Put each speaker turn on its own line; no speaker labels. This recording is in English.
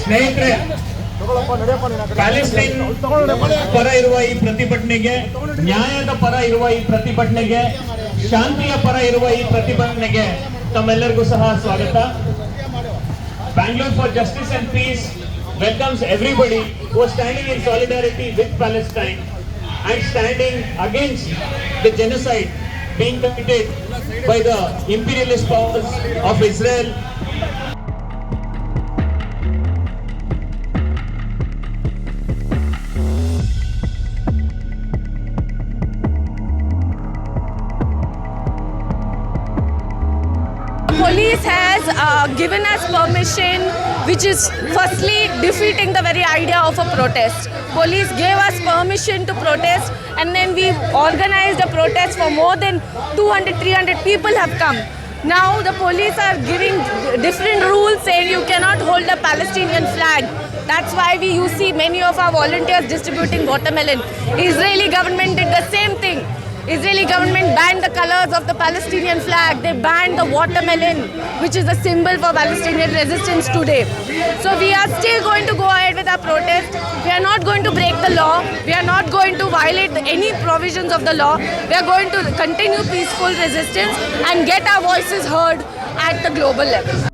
ಸ್ನೇಹಿತರೆ, ಪ್ಯಾಲೆಸ್ಟೈನ್ ಪರ ಇರುವ ಈ ಪ್ರತಿಭಟನೆಗೆ, ನ್ಯಾಯದ ಪರ ಇರುವ ಈ ಪ್ರತಿಭಟನೆಗೆ, ಶಾಂತಿಯ ಪರ ಇರುವ ಈ ಪ್ರತಿಭಟನೆಗೆ ತಮ್ಮೆಲ್ಲರಿಗೂ ಸಹ ಸ್ವಾಗತ. Bangalore for Justice and Peace welcomes everybody who are standing in solidarity with Palestine and standing against the genocide being committed by the imperialist powers of Israel.
Police has given us permission, which is firstly defeating the very idea of a protest. Police gave us permission to protest, and then we organized a protest for more than 200-300 people have come. Now the police are giving different rules saying you cannot hold a Palestinian flag. That's why you see many of our volunteers distributing watermelon. Israeli government did the same thing. Israeli government banned the colors of the Palestinian flag. They banned the watermelon, which is a symbol for Palestinian resistance today. So we are still going to go ahead with our protest. We are not going to break the law. We are not going to violate any provisions of the law. We are going to continue peaceful resistance and get our voices heard at the global level.